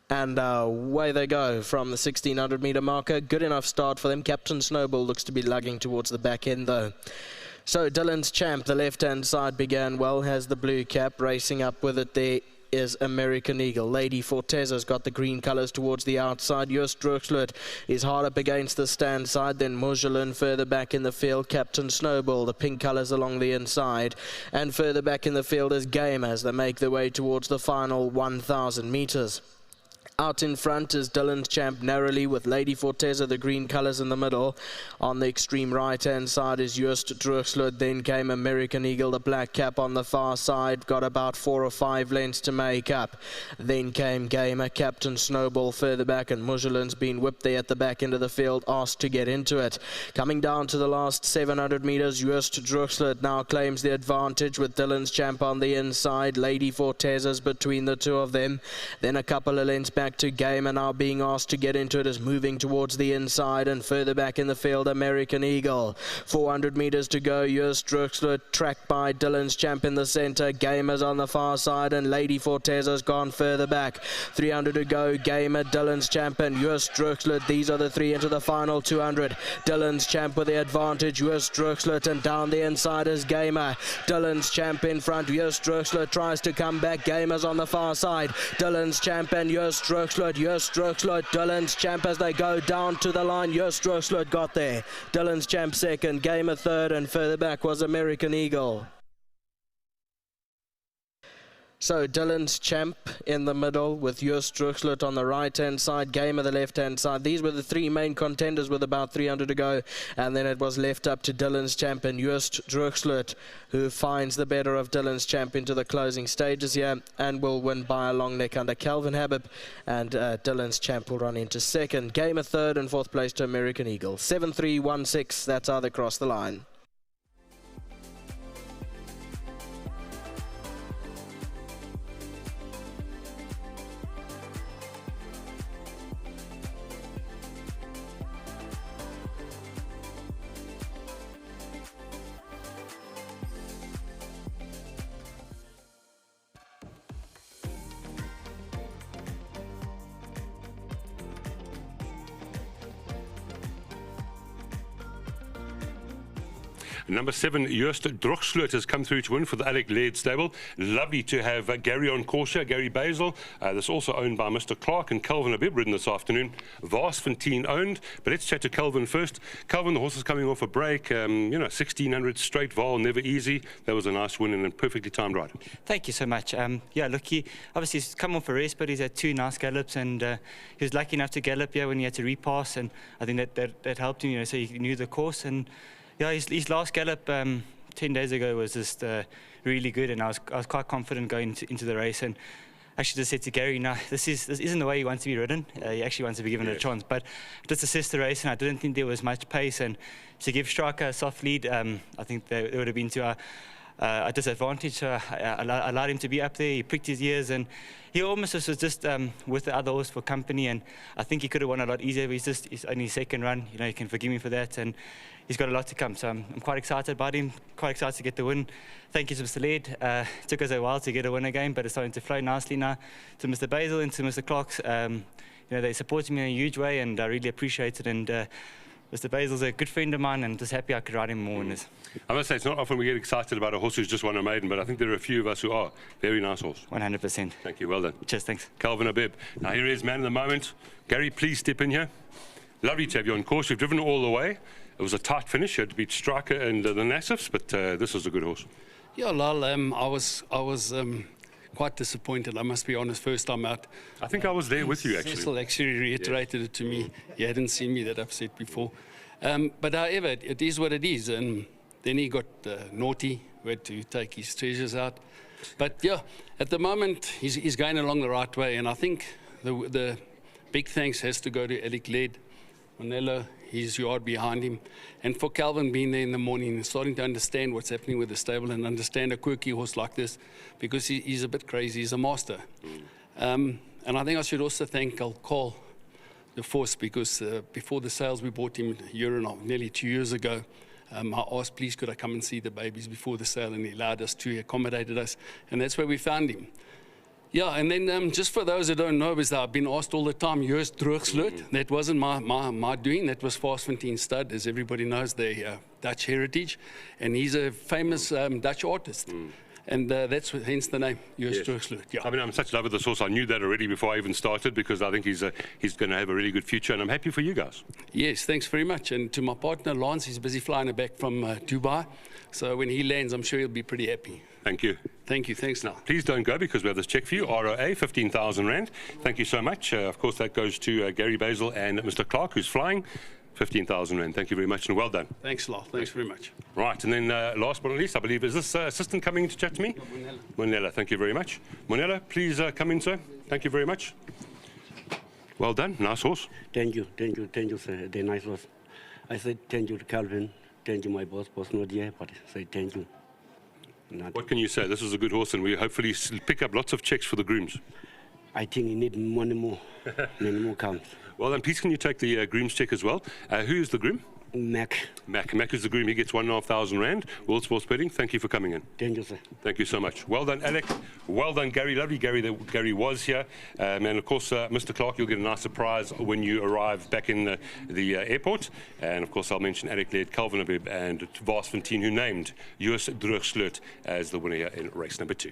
And away they go from the 1600 meter marker. Good enough start for them. Captain Snowball looks to be lugging towards the back end though. So Dylan's Champ, the left-hand side, began well, has the blue cap. Racing up with it there is American Eagle. Lady Forteza's got the green colours towards the outside. Joost Droochsloot is hard up against the stand side. Then Muzhelin further back in the field. Captain Snowball, the pink colours along the inside. And further back in the field is Game as they make their way towards the final 1,000 metres. Out in front is Dylan's Champ narrowly with Lady Forteza, the green colours in the middle. On the extreme right-hand side is Joost Droochsloot. Then came American Eagle, the black cap on the far side. Got about 4 or 5 lengths to make up. Then came Gamer, Captain Snowball further back, and Muzhelin's been whipped there at the back end of the field, asked to get into it. Coming down to the last 700 metres, Joost Droochsloot now claims the advantage with Dylan's Champ on the inside. Lady Forteza's between the two of them. Then a couple of lengths back to Gamer, now being asked to get into it, is moving towards the inside, and further back in the field American Eagle. 400 metres to go. Joost Droochsloot tracked by Dylan's Champ in the centre. Gamer's on the far side, and Lady Forteza's gone further back. 300 to go. Gamer, Dylan's Champ, and Joost Droochsloot. These are the three into the final 200. Dylan's Champ with the advantage. Joost Droochsloot, and down the inside is Gamer. Dylan's Champ in front. Joost Droochsloot tries to come back. Gamer's on the far side. Dylan's Champ and Joost Droochsloot, Dylan's Champ as they go down to the line. Joost Droochsloot got there. Dylan's Champ second, Gamer third, and further back was American Eagle. So Dylan's Champ in the middle with Joost Droochsloot on the right-hand side, Gamer the left-hand side. These were the three main contenders with about 300 to go, and then it was left up to Dylan's Champ and Joost Droochsloot, who finds the better of Dylan's Champ into the closing stages here and will win by a long neck under Calvin Habib, and Dylan's Champ will run into second. Gamer third, and fourth place to American Eagle. 7-3-1-6, that's how they cross the line. Number 7, Joost Droochsloot has come through to win for the Alec Laird stable. Lovely to have Gary on course here, Gary Basil. That's also owned by Mr. Clark, and Calvin Habib ridden this afternoon. Vast Fontaine owned, but let's chat to Calvin first. Calvin, the horse is coming off a break. 1600 straight vaal, never easy. That was a nice win and a perfectly timed ride. Thank you so much. Yeah, look, he obviously he's come off a rest, but he's had 2 nice gallops, and he was lucky enough to gallop here when he had to repass, and I think that helped him, so he knew the course. And yeah, his last gallop 10 days ago was just really good, and I was quite confident going into the race. And actually just said to Gary, no, this isn't the way he wants to be ridden. He actually wants to be given a chance. But just assessed the race, and I didn't think there was much pace. And to give Striker a soft lead, I think they would have been to a disadvantage. So I allowed him to be up there. He pricked his ears, and he almost was just with the other horse for company. And I think he could have won a lot easier. But he's only his second run. You can forgive me for that. And he's got a lot to come. So I'm quite excited about him. Quite excited to get the win. Thank you to Mr. Laird. It took us a while to get a win again, but it's starting to flow nicely now. To Mr. Basil and to Mr. Clark's, they supported me in a huge way, and I really appreciate it. And Mr. Basil's a good friend of mine, and just happy I could ride him more winners. I must say, it's not often we get excited about a horse who's just won a maiden, but I think there are a few of us who are. Very nice horse. 100%. Thank you, well done. Cheers, thanks. Calvin Habib. Now here is man of the moment. Gary, please step in here. Lovely to have you on course. You've driven all the way. It was a tight finish. You had to beat Striker and the Nassifs, but this was a good horse. Yeah, Lal, I was quite disappointed, I must be honest, first time out. I think I was there with you, actually. Cecil actually reiterated it to me. He hadn't seen me that upset before. But however, it is what it is. And then he got naughty, had to take his treasures out. But yeah, at the moment, he's going along the right way. And I think the big thanks has to go to Alec Laird, Manello, his yard behind him, and for Calvin being there in the morning and starting to understand what's happening with the stable and understand a quirky horse like this, because he's a bit crazy. He's a master. And I think I should also thank Carl, the force, because before the sales we bought him a year and a half, nearly 2 years ago. I asked, please, could I come and see the babies before the sale, and he allowed us to, accommodated us, and that's where we found him. Yeah, and then just for those who don't know, because I've been asked all the time, Joost Droochsloot. That wasn't my doing. That was Vaal stud, as everybody knows, the Dutch heritage. And he's a famous Dutch artist. And that's hence the name, Joost Droochsloot. Yeah. I mean, I'm such love with this horse. I knew that already before I even started, because I think he's going to have a really good future, and I'm happy for you guys. Yes, thanks very much. And to my partner, Lance, he's busy flying back from Dubai. So when he lands, I'm sure he'll be pretty happy. Thank you. Thank you. Thanks now. Please don't go, because we have this check for you, ROA, 15,000 Rand. Thank you so much. Of course, that goes to Gary Basil and Mr. Clark, who's flying. 15,000 Rand. Thank you very much, and well done. Thanks a lot. Thanks very much. Right, and then last but not least, I believe, is this assistant coming to chat to me? Monella, thank you very much. Monella, please come in, sir. Thank you very much. Well done. Nice horse. Thank you, sir. The nice horse. I said thank you to Calvin. Thank you, my boss not here, but I say thank you. What can you say? This is a good horse, and we hopefully pick up lots of checks for the grooms. I think he need many more comes. Well, then, please, can you take the groom's check as well? Who is the groom? Mac. Mac is the groom. He gets 1,500 Rand. World Sports Betting, thank you for coming in. Thank you, sir. Thank you so much. Well done, Alec. Well done, Gary. Lovely Gary that Gary was here. And of course, Mr. Clark, you'll get a nice surprise when you arrive back in the airport. And of course, I'll mention Alec led Calvin Abib and Vaal, who named Joost Droochsloot as the winner here in race number 2.